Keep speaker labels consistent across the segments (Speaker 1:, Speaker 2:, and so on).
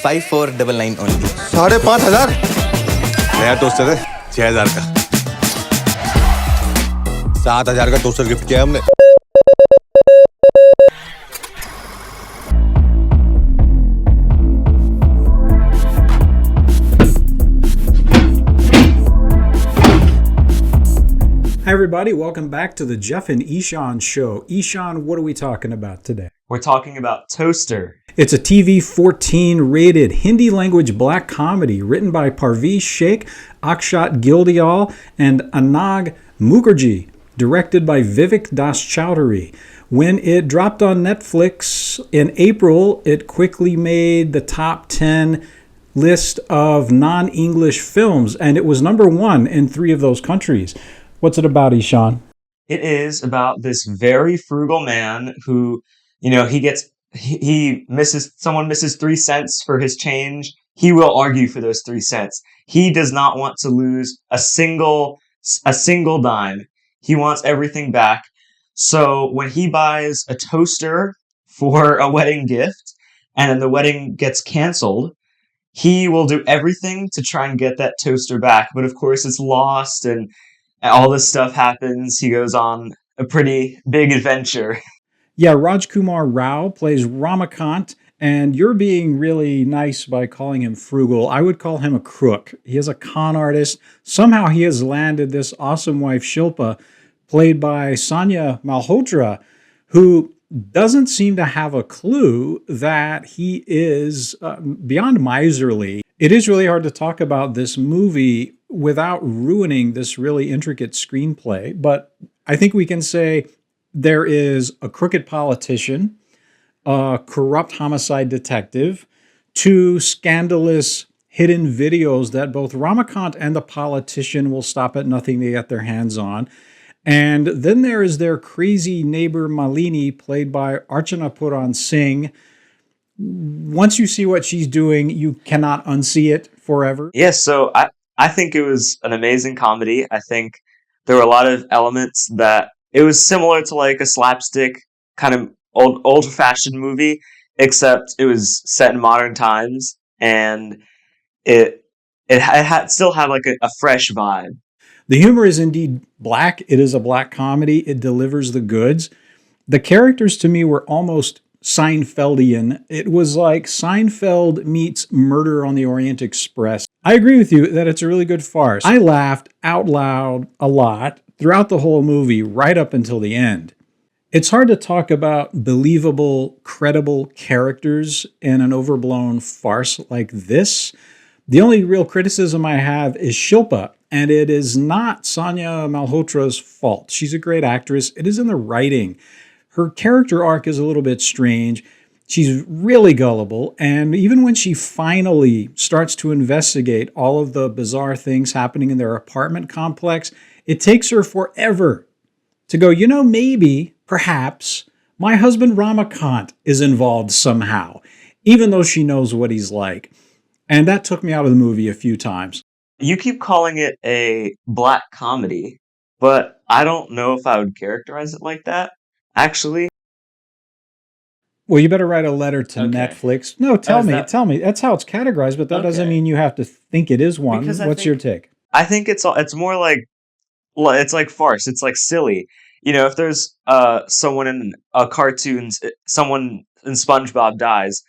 Speaker 1: 5499 only.
Speaker 2: 5,500
Speaker 3: नया toaster है 6,000 का 7,000 का टोस्टर गिफ्ट किया हमने.
Speaker 4: Hi everybody, welcome back to the Jeff and Ishan show. Ishan, what are we talking about today?
Speaker 5: We're talking about Toaster.
Speaker 4: It's a TV 14 rated Hindi language black comedy written by Parveez Shaikh, Akshat Ghildial, and Anagh Mukherjee, directed by Vivek Daschaudary. When it dropped on Netflix in April, it quickly made the top 10 list of non-English films, and it was number 1 in 3 of those countries. What's it about, Ishan?
Speaker 5: It is about this very frugal man who, someone misses 3 cents for his change. He will argue for those 3 cents. He does not want to lose a single dime. He wants everything back. So when he buys a toaster for a wedding gift and then the wedding gets canceled, he will do everything to try and get that toaster back. But of course it's lost and all this stuff happens. He goes on a pretty big adventure.
Speaker 4: Yeah, Rajkumar Rao plays Ramakant, and you're being really nice by calling him frugal. I would call him a crook. He is a con artist. Somehow he has landed this awesome wife, Shilpa, played by Sanya Malhotra, who doesn't seem to have a clue that he is beyond miserly. It is really hard to talk about this movie without ruining this really intricate screenplay, but I think we can say there is a crooked politician, a corrupt homicide detective, 2 scandalous hidden videos that both Ramakant and the politician will stop at nothing to get their hands on. And then there is their crazy neighbor Malini, played by Archana Puran Singh. Once you see what she's doing, you cannot unsee it forever.
Speaker 5: Yes, so I think it was an amazing comedy. I think there were a lot of elements that it was similar to like a slapstick kind of old-fashioned movie, except it was set in modern times, and it still had like a fresh vibe.
Speaker 4: The humor is indeed black. It is a black comedy. It delivers the goods. The characters to me were almost Seinfeldian. It was like Seinfeld meets Murder on the Orient Express. I agree with you that it's a really good farce. I laughed out loud a lot throughout the whole movie, right up until the end. It's hard to talk about believable, credible characters in an overblown farce like this. The only real criticism I have is Shilpa, and it is not Sanya Malhotra's fault. She's a great actress. It is in the writing. Her character arc is a little bit strange. She's really gullible, and even when she finally starts to investigate all of the bizarre things happening in their apartment complex, it takes her forever to go, maybe, perhaps, my husband Ramakant is involved somehow, even though she knows what he's like. And that took me out of the movie a few times.
Speaker 5: You keep calling it a black comedy, but I don't know if I would characterize it like that, actually.
Speaker 4: Well, you better write a letter to Netflix. No, tell me. That's how it's categorized, but that doesn't mean you have to think it is one. What's your take?
Speaker 5: I think it's more like, it's like farce. It's like silly. If there's someone in a cartoon, someone in SpongeBob dies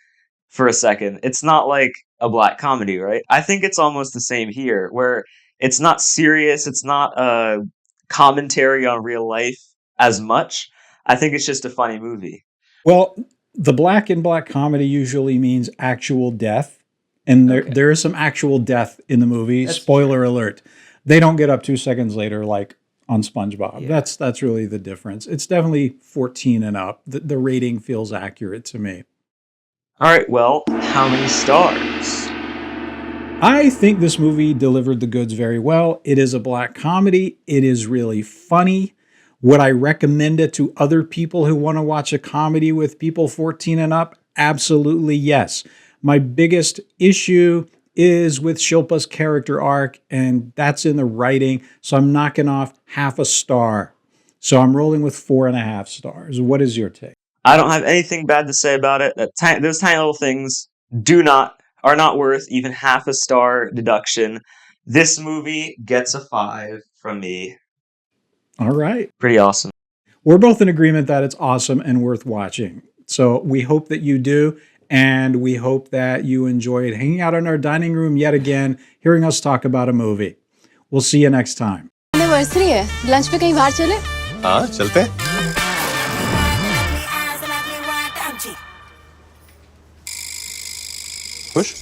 Speaker 5: for a second, it's not like a black comedy, right? I think it's almost the same here, where it's not serious. It's not a commentary on real life as much. I think it's just a funny movie.
Speaker 4: Well, the black in black comedy usually means actual death. And there is some actual death in the movie. Spoiler alert. They don't get up 2 seconds later like on SpongeBob. Yeah. That's really the difference. It's definitely 14 and up. The rating feels accurate to me.
Speaker 5: All right, well, how many stars?
Speaker 4: I think this movie delivered the goods very well. It is a black comedy. It is really funny. Would I recommend it to other people who want to watch a comedy with people 14 and up? Absolutely yes. My biggest issue is with Shilpa's character arc, and that's in the writing, so I'm knocking off half a star. So I'm rolling with 4.5 stars. What is your take?
Speaker 5: I don't have anything bad to say about it. Those tiny little things are not worth even half a star deduction. This movie gets a 5 from me.
Speaker 4: All right.
Speaker 5: Pretty awesome.
Speaker 4: We're both in agreement that it's awesome and worth watching. So we hope that you do. And we hope that you enjoyed hanging out in our dining room yet again, hearing us talk about a movie. We'll see you next time.
Speaker 1: Anniversary है, lunch पे कहीं बाहर चले?
Speaker 3: हाँ चलते हैं। खुश?